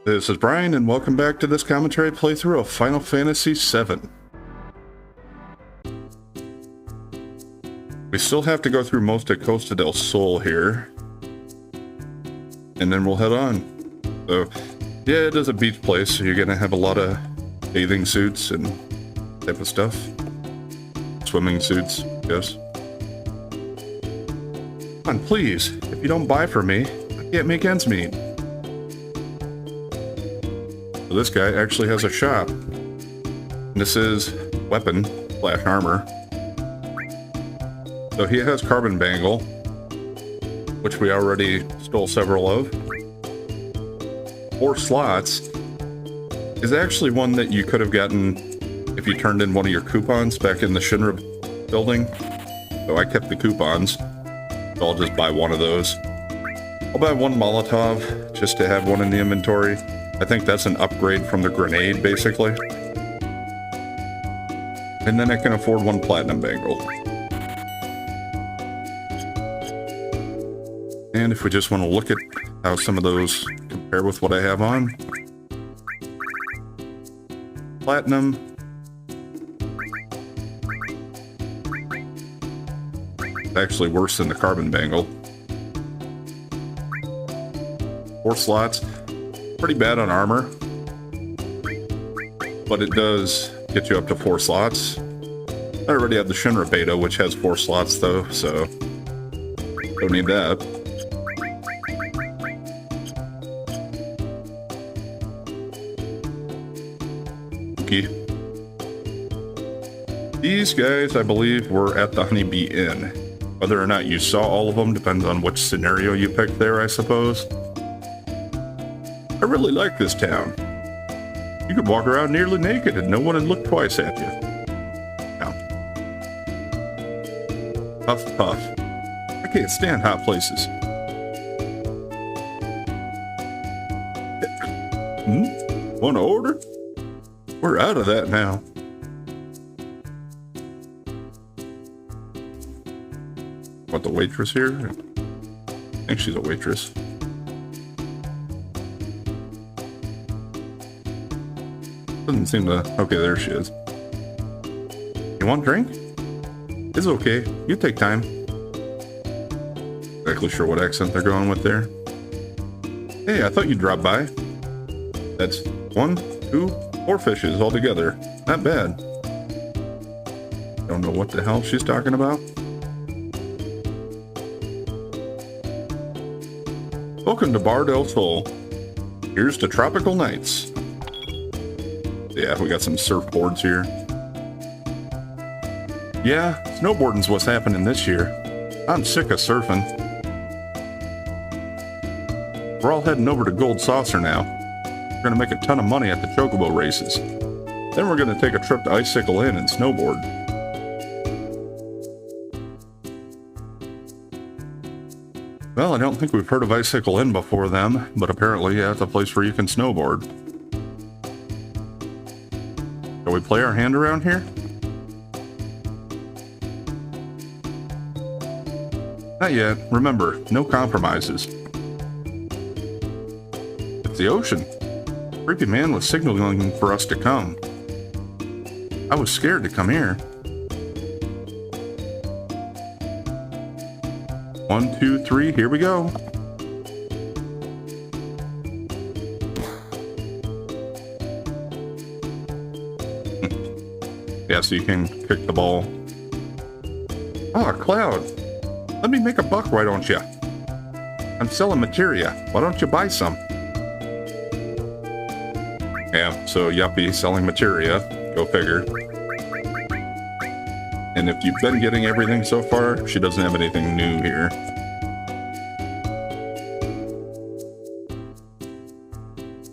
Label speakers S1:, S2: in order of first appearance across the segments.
S1: This is Brian, and welcome back to this commentary playthrough of Final Fantasy VII. We still have to go through most of Costa del Sol here, and then we'll head on. So, yeah, it is a beach place, so you're gonna have a lot of bathing suits and type of stuff. Swimming suits, yes. Come on, please, if you don't buy for me, I can't make ends meet. So this guy actually has a shop. This is weapon / armor. So he has carbon bangle, which we already stole several of. 4 slots is actually one that you could have gotten if you turned in one of your coupons back in the Shinra building. So I kept the coupons, so I'll just buy one of those. I'll buy 1 Molotov just to have one in the inventory. I think that's an upgrade from the grenade, basically. And then I can afford 1 platinum bangle. And if we just want to look at how some of those compare with what I have on. Platinum. It's actually worse than the carbon bangle. 4 slots. Pretty bad on armor, but it does get you up to 4 slots. I already have the Shinra beta, which has 4 slots though, so don't need that. Okay. These guys, I believe, were at the Honeybee Inn. Whether or not you saw all of them depends on which scenario you picked there, I suppose. I really like this town. You could walk around nearly naked and no one would look twice at you. Now, puff, puff. I can't stand hot places. Want to order? We're out of that now. Want the waitress here? I think she's a waitress. Doesn't seem to... Okay, there she is. You want a drink? It's okay. You take time. Exactly sure what accent they're going with there. Hey, I thought you'd drop by. That's 1, 2, 4 fishes all together. Not bad. Don't know what the hell she's talking about. Welcome to Bar del Sol. Here's to tropical nights. Yeah, we got some surfboards here. Yeah, snowboarding's what's happening this year. I'm sick of surfing. We're all heading over to Gold Saucer now. We're gonna make a ton of money at the Chocobo races. Then we're gonna take a trip to Icicle Inn and snowboard. Well, I don't think we've heard of Icicle Inn before them, but apparently, yeah, it's a place where you can snowboard. Shall we play our hand around here? Not yet. Remember, no compromises. It's the ocean. Creepy man was signaling for us to come. I was scared to come here. 1, 2, 3, here we go. Yeah, so you can kick the ball. Oh, Cloud. Let me make a buck, why don't you? I'm selling materia. Why don't you buy some? Yeah, so Yuppie selling materia. Go figure. And if you've been getting everything so far, she doesn't have anything new here.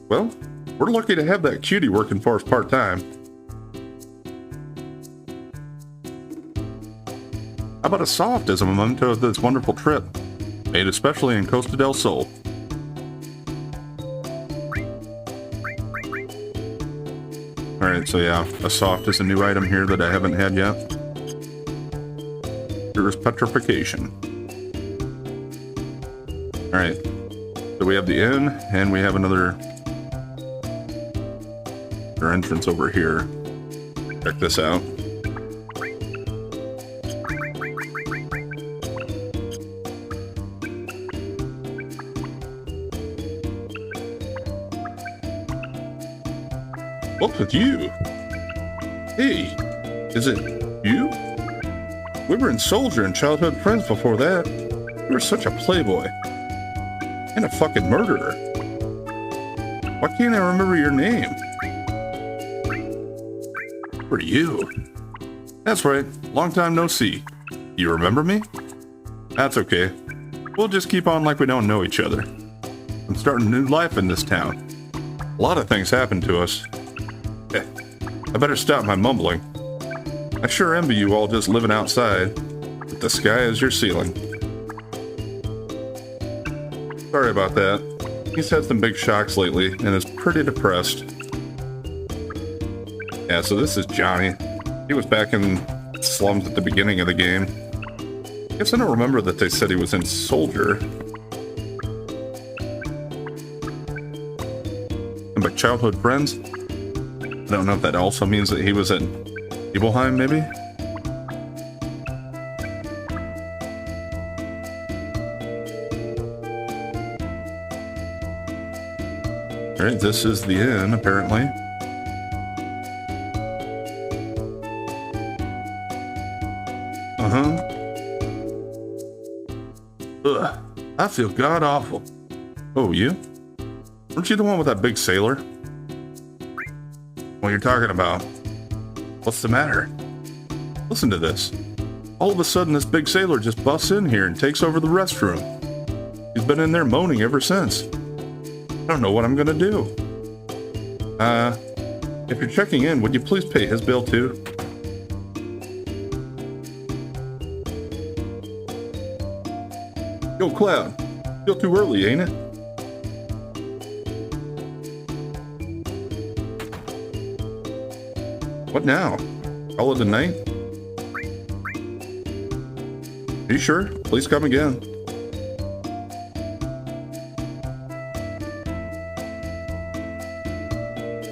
S1: Well, we're lucky to have that cutie working for us part-time. How about a soft as a memento of this wonderful trip, made especially in Costa del Sol? Alright, so yeah, a soft is a new item here that I haven't had yet. Here's petrification. Alright, so we have the inn, and we have another another entrance over here. Check this out. What's with you? Hey, is it you? We were in Soldier and childhood friends before that. You were such a playboy. And a fucking murderer. Why can't I remember your name? Who are you? That's right, long time no see. You remember me? That's okay. We'll just keep on like we don't know each other. I'm starting a new life in this town. A lot of things happened to us. I better stop my mumbling. I sure envy you all just living outside, with the sky as your ceiling. Sorry about that. He's had some big shocks lately and is pretty depressed. Yeah, so this is Johnny. He was back in slums at the beginning of the game. I guess I don't remember that they said he was in Soldier. And by childhood friends, I don't know if that also means that he was at Nibelheim, maybe? Alright, this is the inn, apparently. Uh-huh. Ugh, I feel god-awful. Oh, you? Weren't you the one with that big sailor? What you're talking about? What's the matter? Listen to this. All of a sudden, this big sailor just busts in here and takes over the restroom. He's been in there moaning ever since. I don't know what I'm gonna do. If you're checking in, would you please pay his bill too? Yo, Cloud. Still too early, ain't it? What now? Call it a night? Are you sure? Please come again.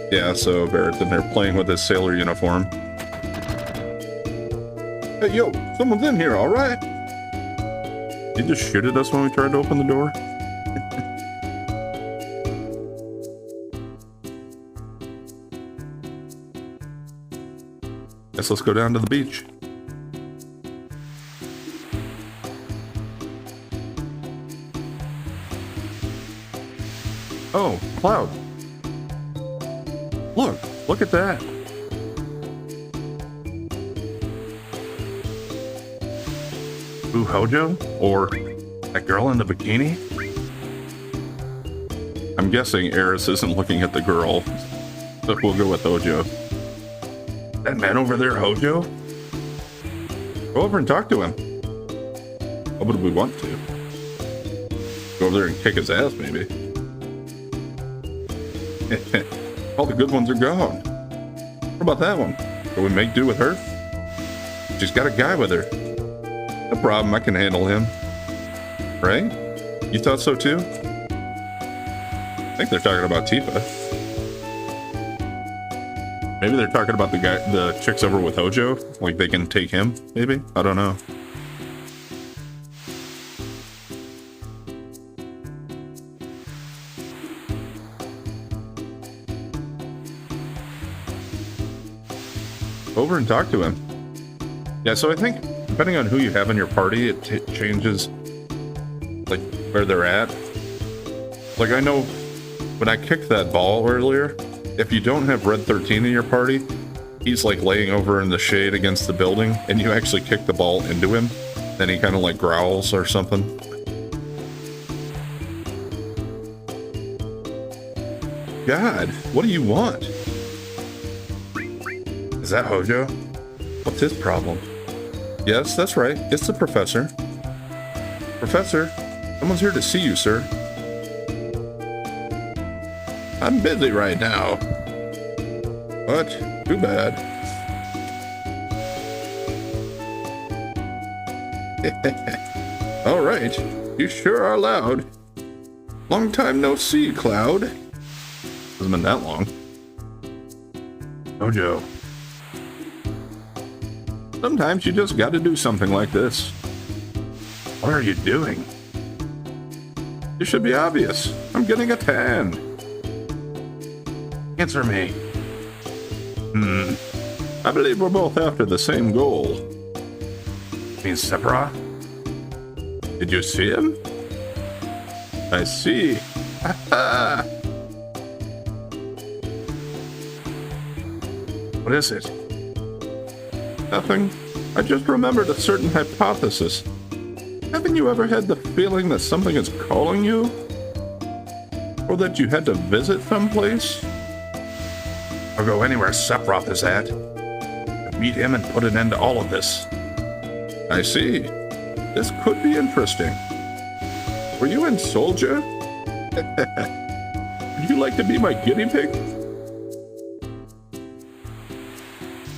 S1: Yeah, so Barrett's in there playing with his sailor uniform. Hey, yo, someone's in here, alright? He just shit at us when we tried to open the door? Guess let's go down to the beach. Oh, Cloud. Look at that. Ooh, Hojo? Or that girl in the bikini? I'm guessing Eris isn't looking at the girl, but we'll go with Hojo. That man over there, Hojo? Go over and talk to him. What would we want to? Go over there and kick his ass, maybe. All the good ones are gone. What about that one? Can we make do with her? She's got a guy with her. No problem, I can handle him. Right? You thought so too? I think they're talking about Tifa. Maybe they're talking about the chicks over with Hojo. Like they can take him, maybe? I don't know. Over and talk to him. Yeah, so I think depending on who you have in your party, it changes like where they're at. Like I know when I kicked that ball earlier, if you don't have Red 13 in your party, he's like laying over in the shade against the building, and you actually kick the ball into him, then he kind of like growls or something. God, what do you want? Is that Hojo? What's his problem? Yes, that's right. It's the professor. Professor, someone's here to see you, sir. I'm busy right now. What? Too bad. All right. You sure are loud. Long time no see, Cloud. Hasn't been that long. Mojo. Sometimes you just gotta do something like this. What are you doing? It should be obvious. I'm getting a tan. Answer me. I believe we're both after the same goal. Mean Sephiroth? Did you see him? I see. What is it? Nothing. I just remembered a certain hypothesis. Haven't you ever had the feeling that something is calling you? Or that you had to visit someplace? I'll go anywhere Sephiroth is at. Meet him and put an end to all of this. I see. This could be interesting. Were you in Soldier? Would you like to be my guinea pig?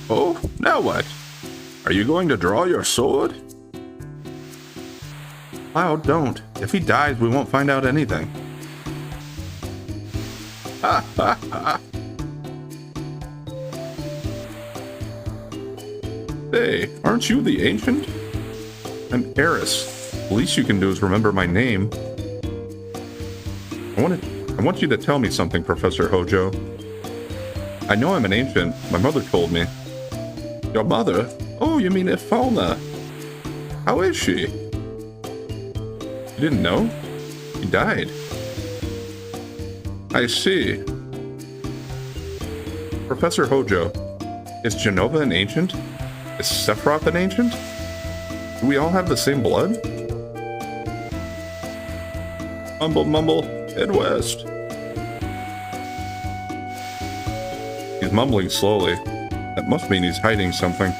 S1: Oh, now what? Are you going to draw your sword? Cloud, don't. If he dies, we won't find out anything. Ha ha ha. Hey, aren't you the Ancient? I'm Eris. The least you can do is remember my name. I want you to tell me something, Professor Hojo. I know I'm an Ancient. My mother told me. Your mother? Oh, you mean Ifalna. How is she? You didn't know? She died. I see. Professor Hojo, is Jenova an Ancient? Is Sephiroth an Ancient? Do we all have the same blood? Mumble, mumble, head west. He's mumbling slowly. That must mean he's hiding something.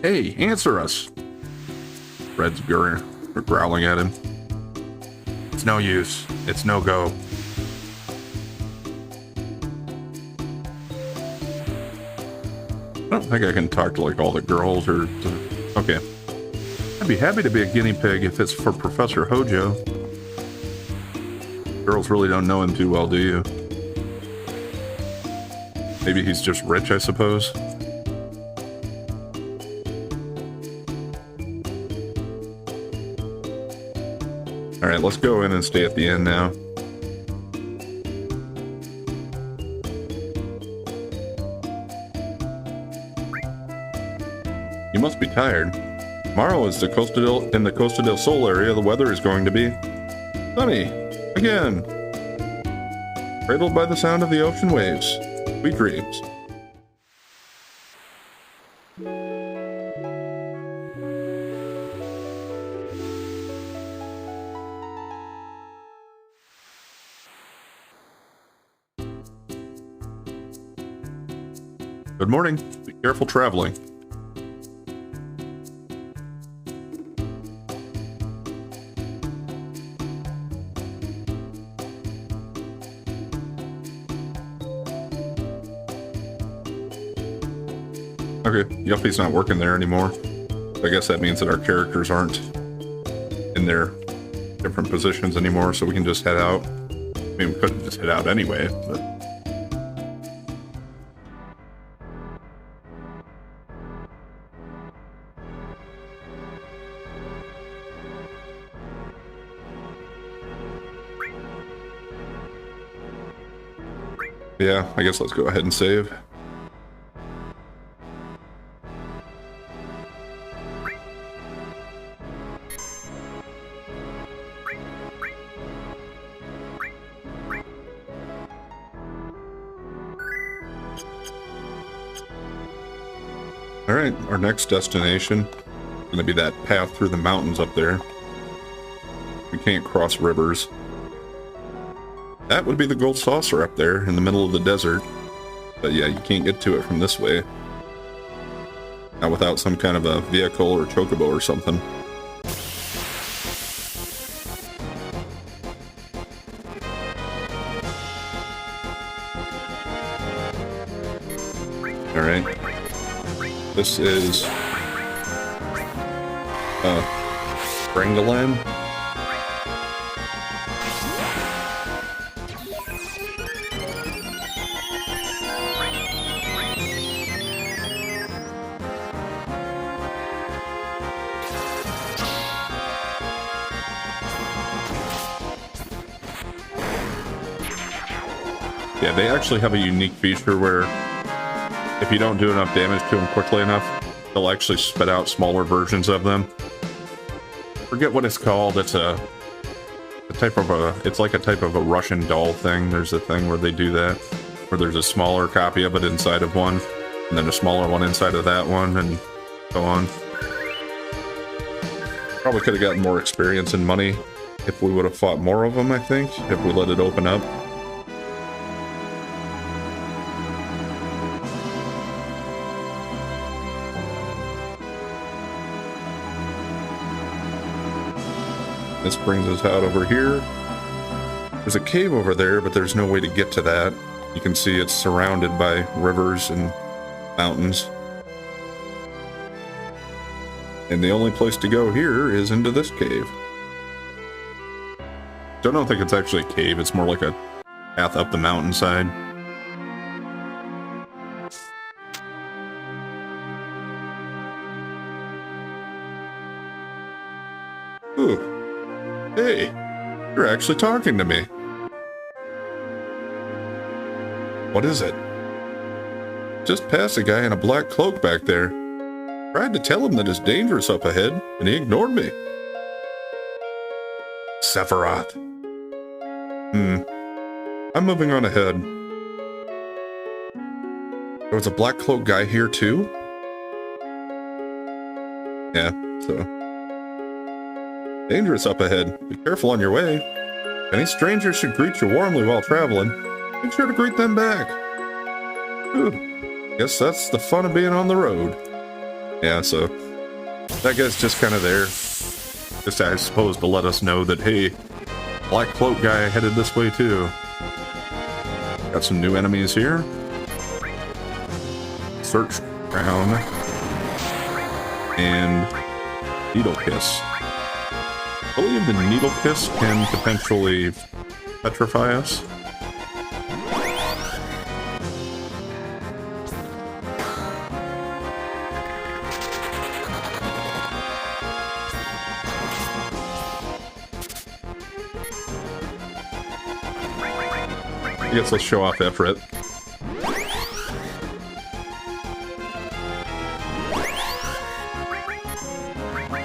S1: Hey, answer us! Red's growling at him. It's no use. It's no go. I don't think I can talk to like all the girls or... Okay. I'd be happy to be a guinea pig if it's for Professor Hojo. Girls really don't know him too well, do you? Maybe he's just rich, I suppose. Alright, let's go in and stay at the inn now. You must be tired. Tomorrow is in the Costa del Sol area. The weather is going to be sunny again. Cradled by the sound of the ocean waves. Sweet dreams. Good morning. Be careful traveling. Okay, Yuffie's not working there anymore. I guess that means that our characters aren't in their different positions anymore, so we can just head out. I mean, we couldn't just head out anyway, but... Yeah, I guess let's go ahead and save. Alright, our next destination is going to be that path through the mountains up there. We can't cross rivers. That would be the gold saucer up there in the middle of the desert. But yeah, you can't get to it from this way. Not without some kind of a vehicle or chocobo or something. Alright. This is... Brangalan. Yeah, they actually have a unique feature where if you don't do enough damage to them quickly enough, they'll actually spit out smaller versions of them. Forget what it's called. It's it's like a type of a Russian doll thing. There's a thing where they do that, where there's a smaller copy of it inside of one, and then a smaller one inside of that one, and so on. Probably could have gotten more experience and money if we would have fought more of them, I think, if we let it open up. This brings us out over here. There's a cave over there, but there's no way to get to that. You can see it's surrounded by rivers and mountains. And the only place to go here is into this cave. So I don't think it's actually a cave, it's more like a path up the mountainside. Ooh. Hey, you're actually talking to me. What is it? Just passed a guy in a black cloak back there. Tried to tell him that it's dangerous up ahead, and he ignored me. Sephiroth. I'm moving on ahead. There was a black cloak guy here too? Yeah, so... Dangerous up ahead. Be careful on your way. If any strangers should greet you warmly while traveling, make sure to greet them back. Whew. Guess that's the fun of being on the road. Yeah, so that guy's just kind of there. Just, I suppose, to let us know that, hey, black cloak guy headed this way too. Got some new enemies here. Search Crown. And Needle Kiss. I believe the Needle Kiss can potentially petrify us. I guess let's show off Efrit.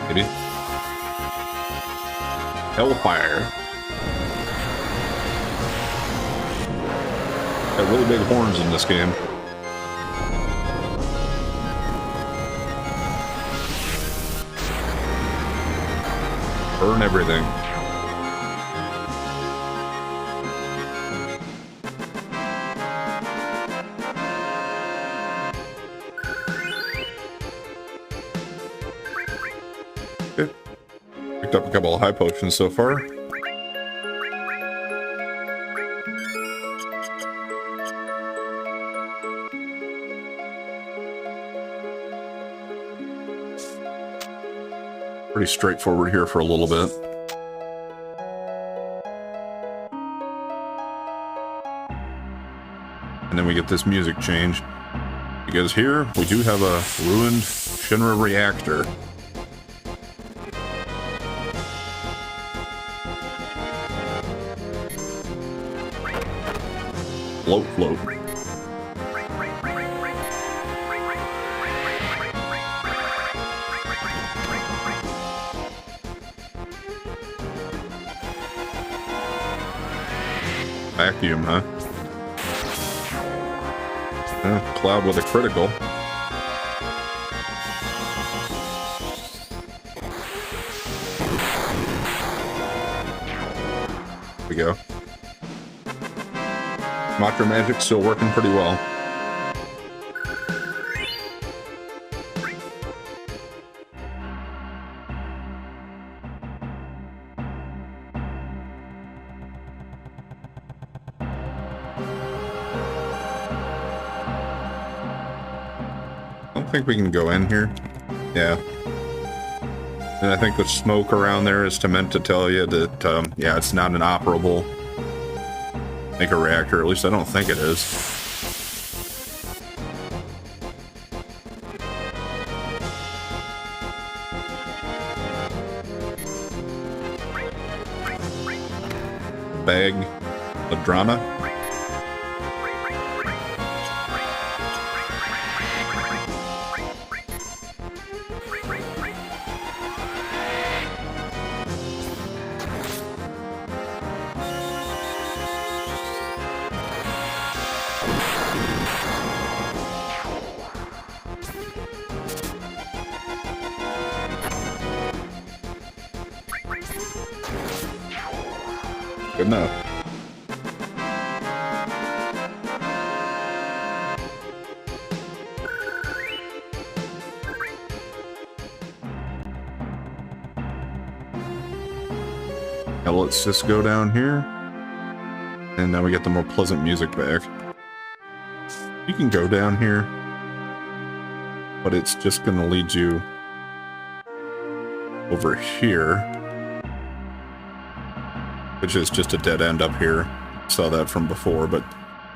S1: Maybe. Hellfire. Got really big horns in this game. Burn everything. Okay. Picked up a couple of high potions so far. Pretty straightforward here for a little bit. And then we get this music change. Because here, we do have a ruined Shinra reactor. Float, float. Vacuum, huh? Cloud with a critical. There we go. Matra Magic still working pretty well. I think we can go in here. Yeah. And I think the smoke around there is meant to tell you that, yeah, it's not an operable Mega Reactor. At least I don't think it is. Bag Ladrana. enough. Now let's just go down here. And now we get the more pleasant music back. You can go down here, but it's just going to lead you over here, which is just a dead end up here. Saw that from before, but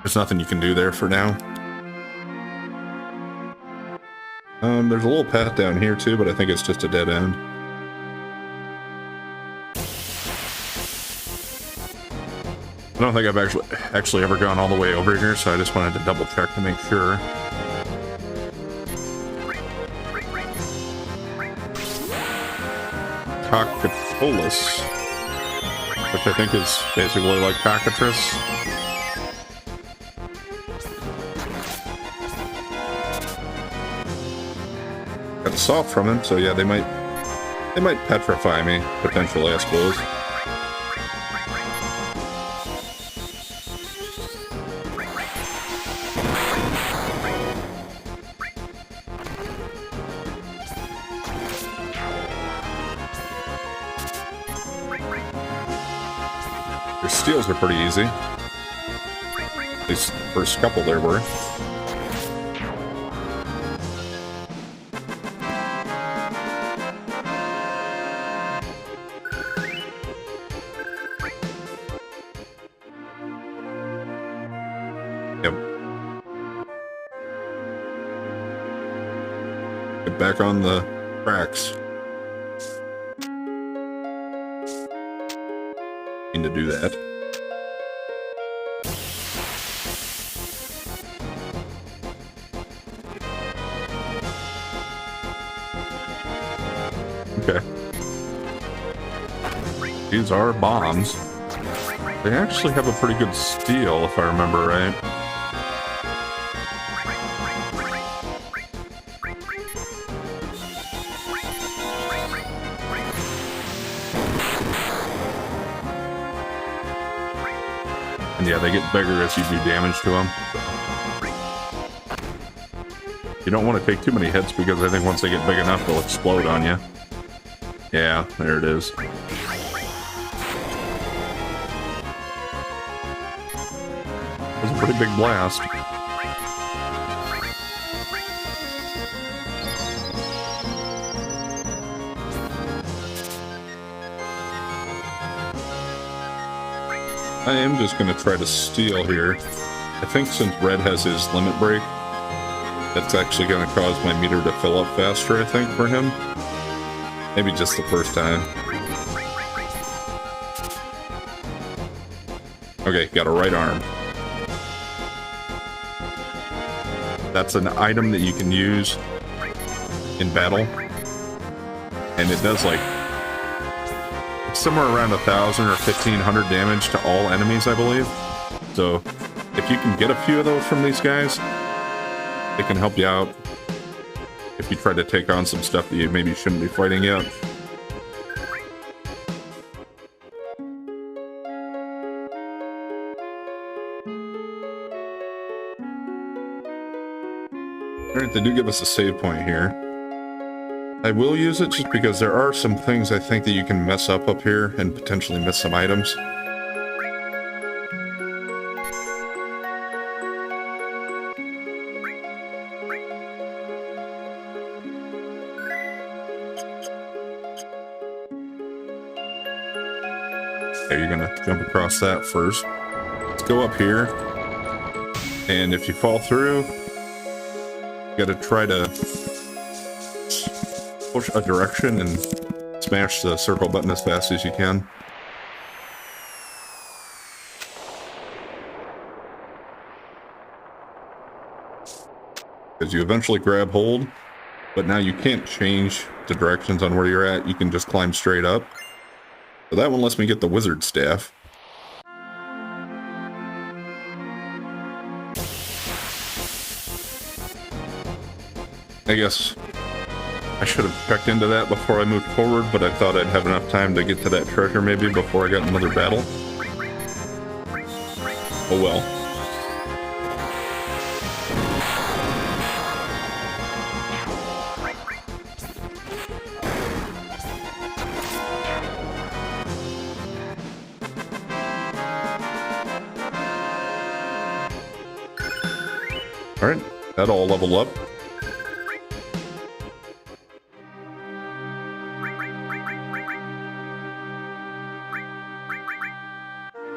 S1: there's nothing you can do there for now. There's a little path down here too, but I think it's just a dead end. I don't think I've actually ever gone all the way over here, so I just wanted to double check to make sure. Cockatolus, which I think is basically like cockatrice. Got a soft from him, so yeah, they might petrify me potentially, I suppose. Their steals are pretty easy. At least the first couple there were. Yep. Get back on the tracks. To do that. Okay. These are bombs. They actually have a pretty good steal, if I remember right. And yeah, they get bigger as you do damage to them. You don't want to take too many hits because I think once they get big enough, they'll explode on you. Yeah, there it is. That was a pretty big blast. I am just going to try to steal here. I think since red has his limit break, that's actually going to cause my meter to fill up faster, I think, for him. Maybe just the first time. Okay, got a right arm. That's an item that you can use in battle. And it does like somewhere around 1,000 or 1,500 damage to all enemies, I believe. So if you can get a few of those from these guys, it can help you out if you try to take on some stuff that you maybe shouldn't be fighting yet. Alright, they do give us a save point here. I will use it just because there are some things I think that you can mess up here and potentially miss some items. Okay, you're gonna jump across that first. Let's go up here. And if you fall through, you gotta try to push a direction and smash the circle button as fast as you can. Because you eventually grab hold, but now you can't change the directions on where you're at. You can just climb straight up. So that one lets me get the wizard staff. I guess I should have checked into that before I moved forward, but I thought I'd have enough time to get to that treasure maybe before I got another battle. Oh well. Alright, that all leveled up.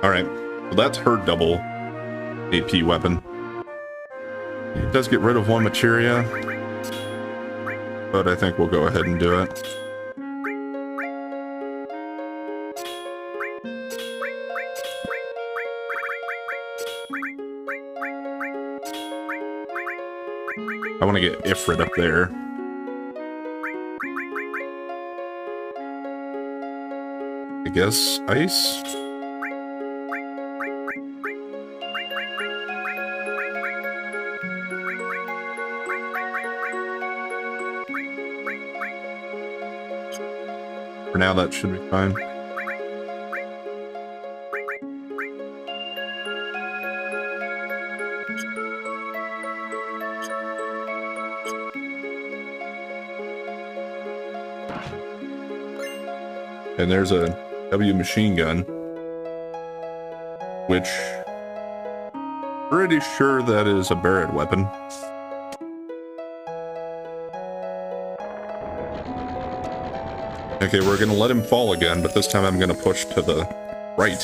S1: Alright, well that's her double AP weapon. It does get rid of one materia, but I think we'll go ahead and do it. I want to get Ifrit up there. I guess ice? For now, that should be fine. And there's a W machine gun, which pretty sure that is a Barrett weapon. Okay, we're gonna let him fall again, but this time I'm gonna push to the right.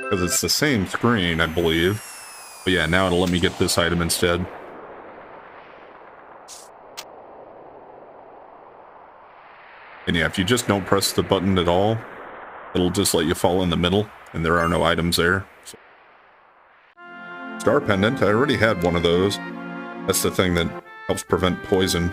S1: Because it's the same screen, I believe. But yeah, now it'll let me get this item instead. And yeah, if you just don't press the button at all, it'll just let you fall in the middle, and there are no items there. So. Star Pendant, I already had one of those. That's the thing that helps prevent poison.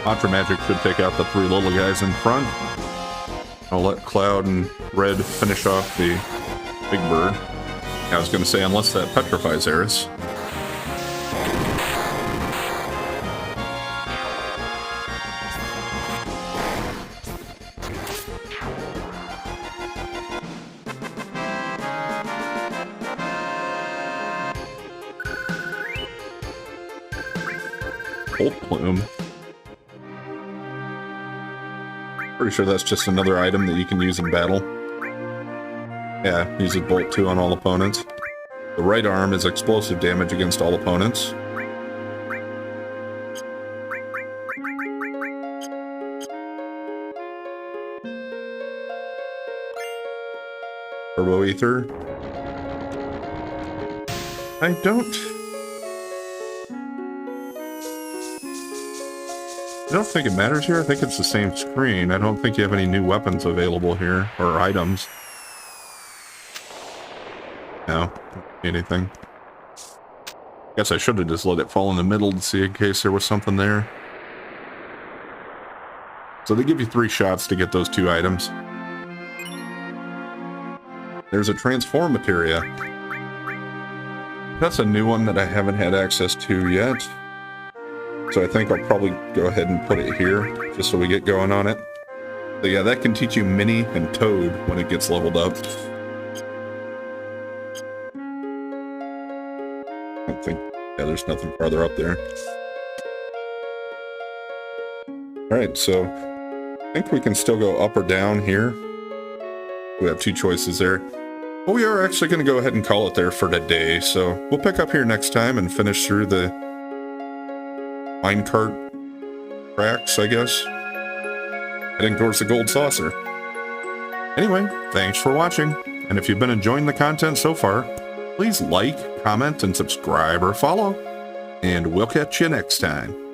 S1: Contra Magic should take out the 3 little guys in front. I'll let Cloud and Red finish off the big bird. I was going to say, unless that petrifies Eris. Bolt Plume. Pretty sure that's just another item that you can use in battle. Yeah, uses Bolt 2 on all opponents. The right arm is explosive damage against all opponents. Turbo Ether. I don't think it matters here. I think it's the same screen. I don't think you have any new weapons available here, or items. No, anything. Guess I should have just let it fall in the middle to see in case there was something there. So they give you 3 shots to get those 2 items. There's a Transform Materia. That's a new one that I haven't had access to yet. So I think I'll probably go ahead and put it here, just so we get going on it. So yeah, that can teach you Mini and Toad when it gets leveled up. I don't think, yeah, there's nothing farther up there. Alright, so I think we can still go up or down here. We have 2 choices there. But we are actually going to go ahead and call it there for today, so we'll pick up here next time and finish through the minecart tracks, I guess. Heading towards the gold saucer. Anyway, thanks for watching, and if you've been enjoying the content so far, please like, comment, and subscribe or follow, and we'll catch you next time.